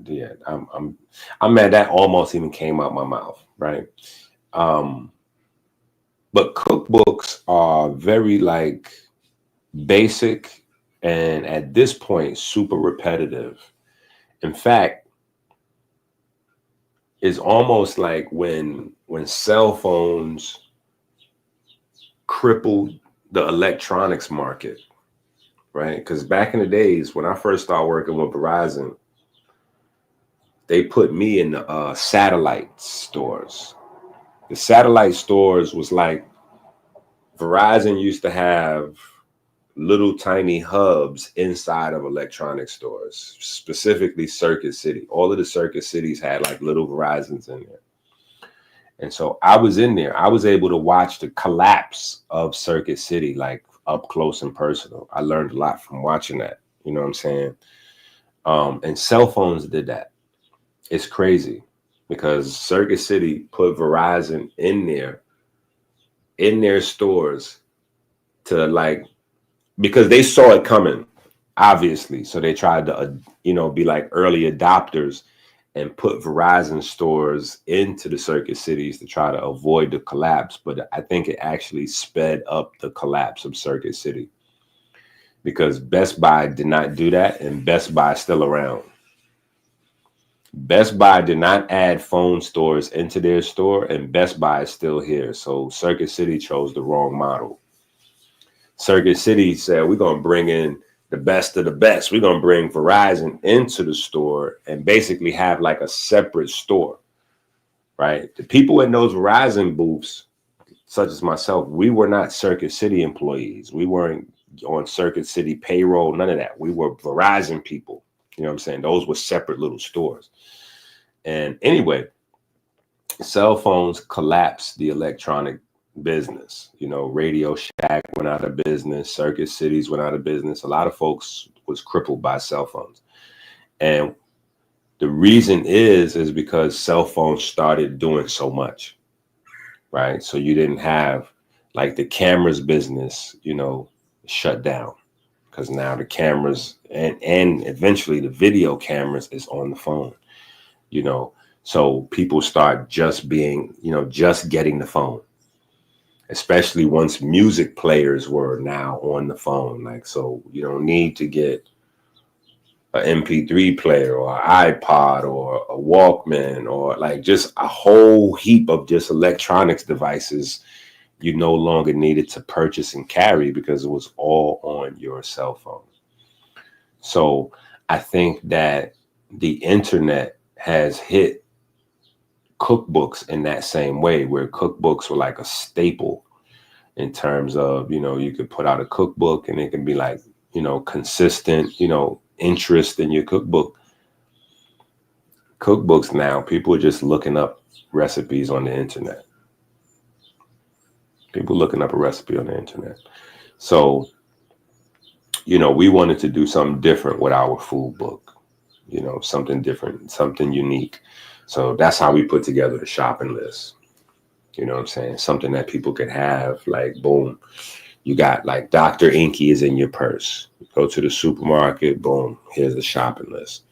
Yeah, I'm mad that almost even came out my mouth, right? But cookbooks are very like basic, and at this point super repetitive. In fact, it's almost like when cell phones crippled the electronics market, right? Because back in the days when I first started working with Verizon, they put me in the satellite stores. The satellite stores was like, Verizon used to have little tiny hubs inside of electronic stores, specifically Circuit City. All of the Circuit Cities had like little Verizons in there. And so I was in there. I was able to watch the collapse of Circuit City, like up close and personal. I learned a lot from watching that. You know what I'm saying? And cell phones did that. It's crazy because Circuit City put Verizon in their stores to like, because they saw it coming, obviously. So they tried to, be like early adopters and put Verizon stores into the Circuit Cities to try to avoid the collapse. But I think it actually sped up the collapse of Circuit City because Best Buy did not do that, and Best Buy is still around. Best Buy did not add phone stores into their store, and Best Buy is still here. So Circuit City chose the wrong model. Circuit City said, we're going to bring in the best of the best. We're going to bring Verizon into the store and basically have like a separate store, right? The people in those Verizon booths, such as myself, we were not Circuit City employees. We weren't on Circuit City payroll, none of that. We were Verizon people. You know what I'm saying? Those were separate little stores. And anyway, cell phones collapsed the electronic business. You know, Radio Shack went out of business. Circuit Cities went out of business. A lot of folks was crippled by cell phones. And the reason is because cell phones started doing so much, right? So you didn't have like the cameras business, you know, shut down, because now the cameras and eventually the video cameras is on the phone, you know. So people start just being, you know, just getting the phone, especially once music players were now on the phone. Like, so you don't need to get an MP3 player or an iPod or a Walkman or like just a whole heap of just electronics devices you no longer needed to purchase and carry because it was all on your cell phone. So I think that the internet has hit cookbooks in that same way, where cookbooks were like a staple in terms of, you know, you could put out a cookbook and it can be like, you know, consistent, you know, interest in your cookbook. Cookbooks now, people are just looking up recipes on the internet. People looking up a recipe on the internet. So, you know, we wanted to do something different with our food book, you know, something different, something unique. So that's how we put together the shopping list. You know what I'm saying? Something that people could have, like, boom, you got like Dr. Inky is in your purse. You go to the supermarket, boom, here's the shopping list.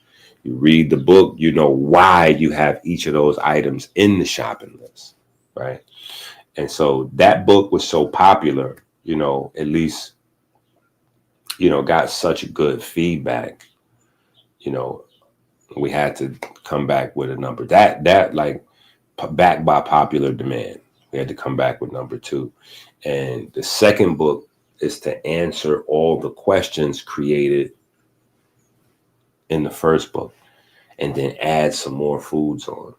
You read the book, you know why you have each of those items in the shopping list, right? And so that book was so popular, you know, at least, you know, got such good feedback, you know, we had to come back with a number that like backed by popular demand. We had to come back with number 2. And the second book is to answer all the questions created in the first book and then add some more foods on.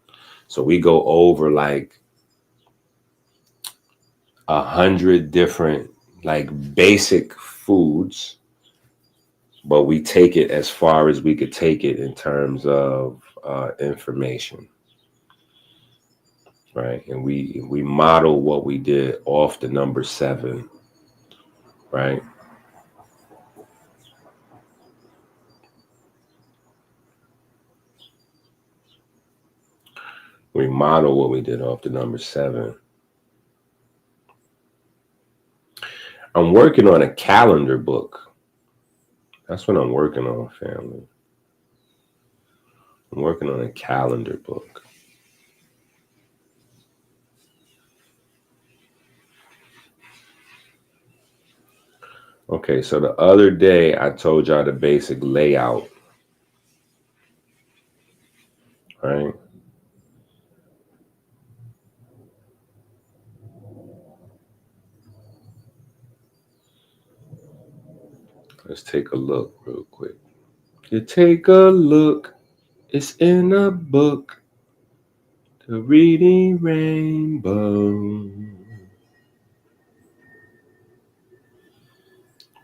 So we go over like 100 different like basic foods, but we take it as far as we could take it in terms of information, right? And we model what we did off the number 7, right? We model what we did off the number 7. I'm working on a calendar book. That's what I'm working on, family. I'm working on a calendar book. Okay, so the other day I told y'all the basic layout, right? Let's take a look real quick. You take a look, it's in a book, The Reading Rainbow.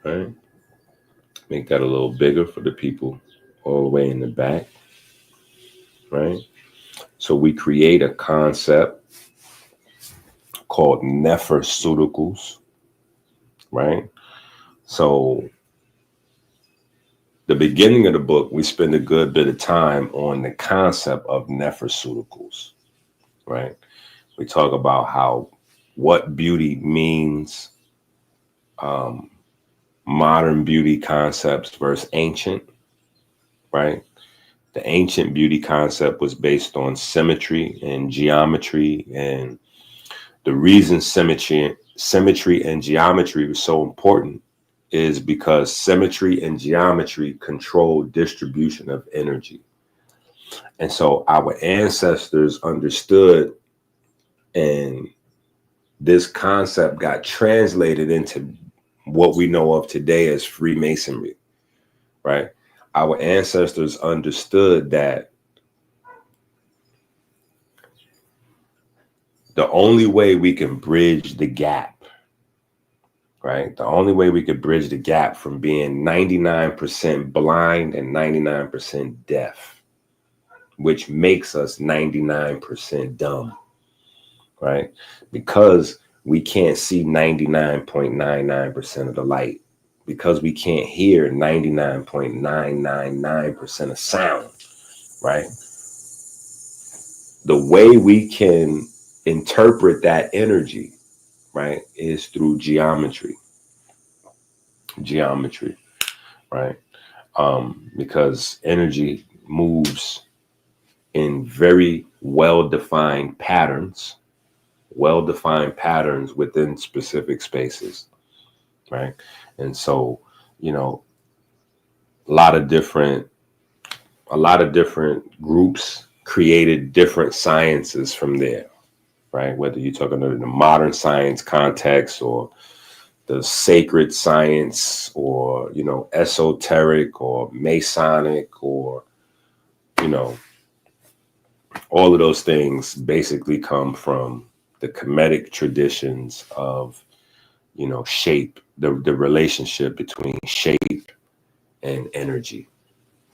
Right? Make that a little bigger for the people all the way in the back. Right? So we create a concept called nephroceuticals. Right? So the beginning of the book, we spend a good bit of time on the concept of nephroceuticals. Right? We talk about how what beauty means, modern beauty concepts versus ancient, right? The ancient beauty concept was based on symmetry and geometry, and the reason symmetry and geometry was so important is because symmetry and geometry control distribution of energy. And so our ancestors understood, and this concept got translated into what we know of today as Freemasonry, right? Our ancestors understood that the only way we can bridge the gap, right? The only way we could bridge the gap from being 99% blind and 99% deaf, which makes us 99% dumb, right? Because we can't see 99.99% of the light, because we can't hear 99.999% of sound, right? The way we can interpret that energy, right, is through geometry, right? Because energy moves in very well-defined patterns within specific spaces, right? And so, you know, a lot of different groups created different sciences from there, right? Whether you're talking in the modern science context or the sacred science, or, you know, esoteric or Masonic, or, you know, all of those things basically come from the Kemetic traditions of, you know, shape, the relationship between shape and energy.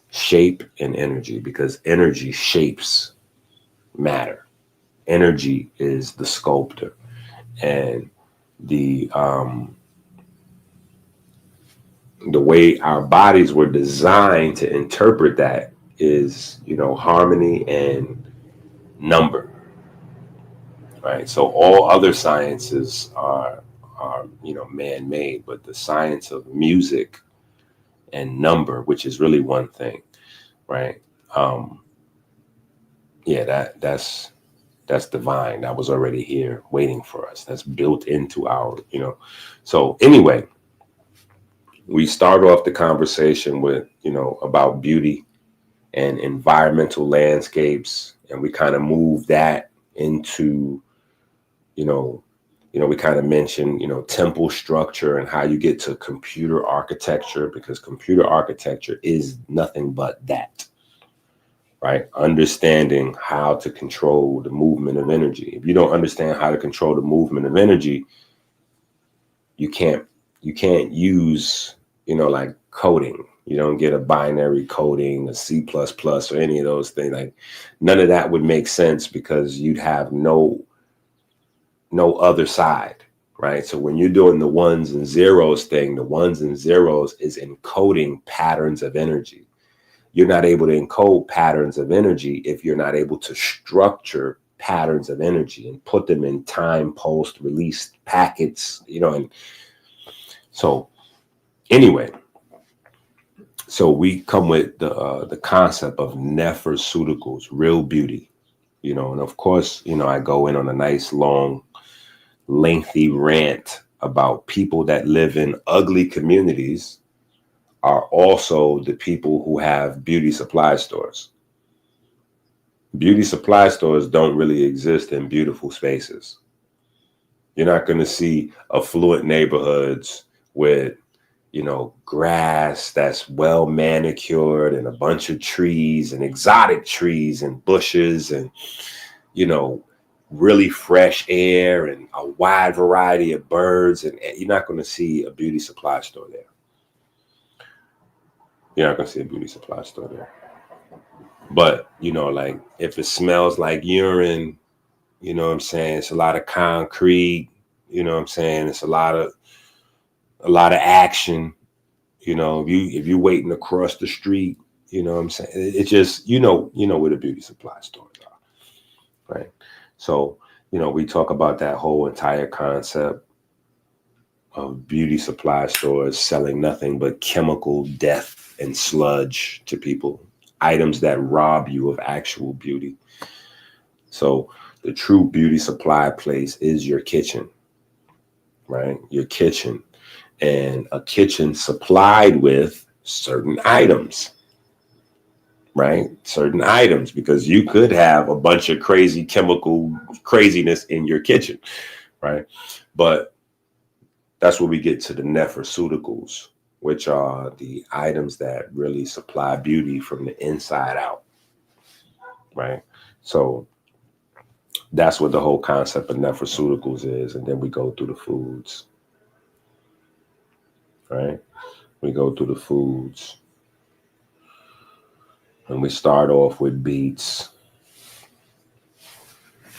Shape and energy, because energy shapes matter. Energy is the sculptor, and the way our bodies were designed to interpret that is, you know, harmony and number, right? So all other sciences are you know, man-made, but the science of music and number, which is really one thing, right? Yeah, that's divine. That was already here waiting for us. That's built into our, you know. So anyway, we start off the conversation with, you know, about beauty and environmental landscapes, and we kind of move that into, you know, we kind of mentioned, you know, temple structure and how you get to computer architecture, because computer architecture is nothing but that, right? Understanding how to control the movement of energy. If you don't understand how to control the movement of energy, you can't use, you know, like coding. You don't get a binary coding, a C++, or any of those things. Like, none of that would make sense, because you'd have no other side, right? So when you're doing the ones and zeros thing, the ones and zeros is encoding patterns of energy. You're not able to encode patterns of energy if you're not able to structure patterns of energy and put them in time post released packets, you know. And so anyway, so we come with the concept of nephroceuticals, real beauty, you know. And of course, you know, I go in on a nice long lengthy rant about people that live in ugly communities are also the people who have beauty supply stores. Beauty supply stores don't really exist in beautiful spaces. You're not going to see affluent neighborhoods with, you know, grass that's well manicured and a bunch of trees and exotic trees and bushes and, you know, really fresh air and a wide variety of birds. And you're not going to see a beauty supply store there. You're not going to see a beauty supply store there. But, you know, like, if it smells like urine, you know what I'm saying? It's a lot of concrete, you know what I'm saying? It's a lot of action. You know, if you waiting across the street, you know what I'm saying? It's just, you know where the beauty supply stores are, right? So, you know, we talk about that whole entire concept of beauty supply stores selling nothing but chemical death and sludge to people, items that rob you of actual beauty. So the true beauty supply place is your kitchen, right? Your kitchen, and a kitchen supplied with certain items, right? Certain items, because you could have a bunch of crazy chemical craziness in your kitchen, right? But that's where we get to the nephroceuticals, which are the items that really supply beauty from the inside out, right? So that's what the whole concept of nephroceuticals is. And then we go through the foods, right? We go through the foods. And we start off with beets,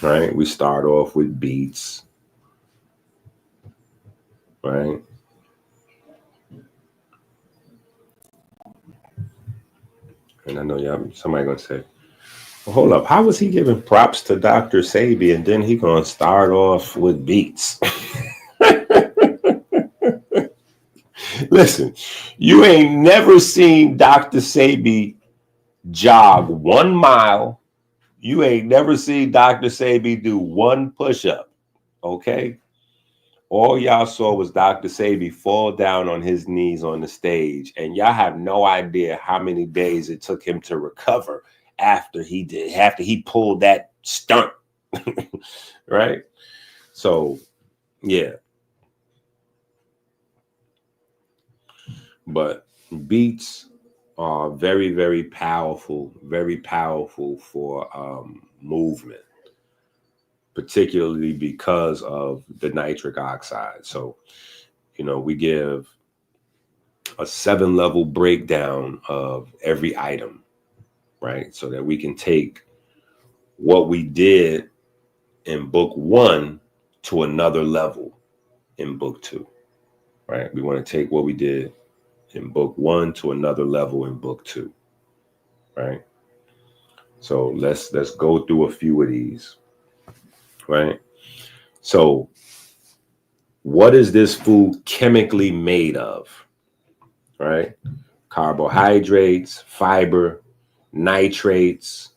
right? We start off with beets, right? And I know y'all, somebody gonna say, well, hold up, how was he giving props to Dr. Sebi and then he gonna start off with beets? Listen, you ain't never seen Dr. Sebi jog 1 mile. You ain't never seen Dr. Sebi do one push-up, okay? All y'all saw was Dr. Sebi fall down on his knees on the stage, and y'all have no idea how many days it took him to recover after he pulled that stunt, right? So, yeah. But beats are very, very powerful for movement, particularly because of the nitric oxide. So, we give a 7-level breakdown of every item, right? So that we can take what we did in book 1 to another level in book 2, right? We want to take what we did in book 1 to another level in book 2, right? So let's go through a few of these, right? So what is this food chemically made of, right? Carbohydrates, fiber, nitrates,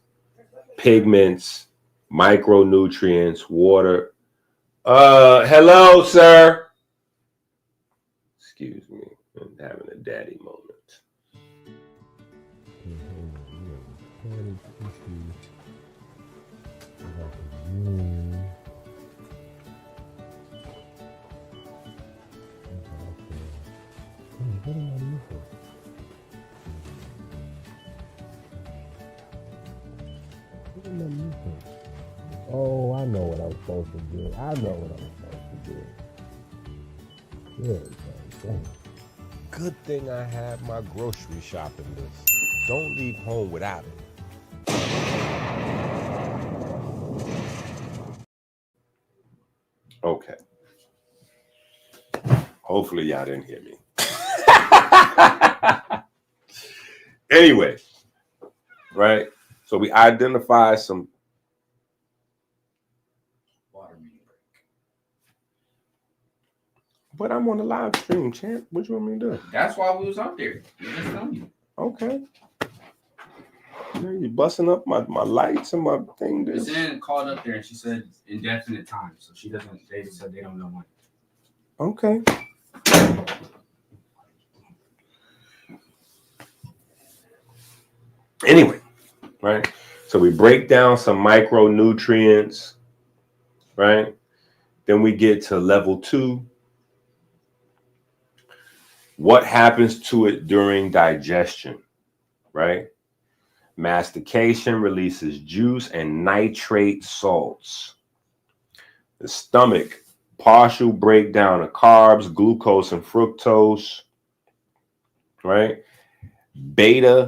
pigments, micronutrients, water. Hello, sir. Excuse me, I'm having a daddy moment. Oh, I know what I'm supposed to do. I know what I'm supposed to do. There we go. Dang. Good thing I have my grocery shopping list. Don't leave home without it. Okay. Hopefully y'all didn't hear me. Anyway, right? So we identify some. But I'm on the live stream, champ. What you want me to do? That's why we was out there. Okay. Yeah, you busting up my lights and my thing. Miss Ann called up there and she said indefinite time. So she doesn't, they said they don't know when. Okay. Anyway, right? So we break down some micronutrients, right? Then we get to level 2. What happens to it during digestion, right? Mastication releases juice and nitrate salts. The stomach, partial breakdown of carbs, glucose, and fructose, right? These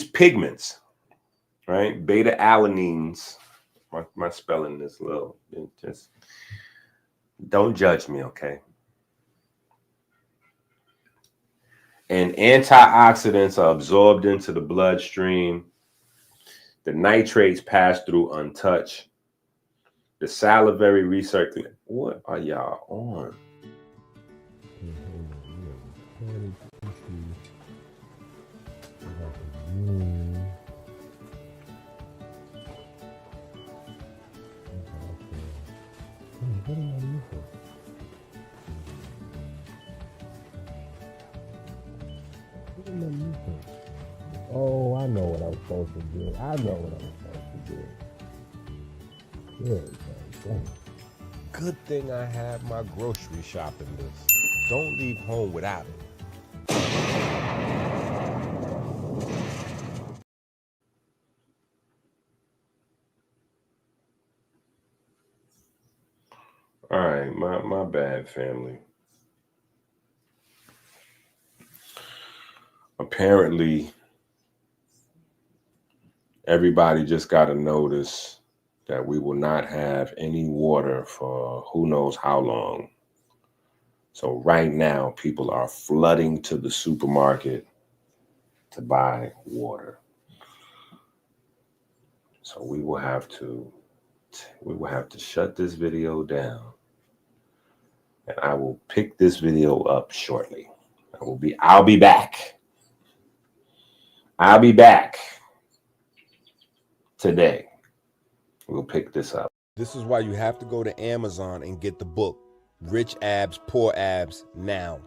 pigments, right? Beta alanines. My spelling is a little, just don't judge me, okay? And antioxidants are absorbed into the bloodstream. The nitrates pass through untouched. The salivary recirculation. What are y'all on? What you think? Oh, I know what I'm supposed to do. I know what I'm supposed to do. Yeah, man. Good thing I have my grocery shopping list. Don't leave home without it. All right, my bad, family. Apparently, everybody just got a notice that we will not have any water for who knows how long. So right now, people are flooding to the supermarket to buy water. So we will have to shut this video down, and I will pick this video up shortly. I'll be back. I'll be back today. We'll pick this up. This is why you have to go to Amazon and get the book, Rich Abs, Poor Abs, now.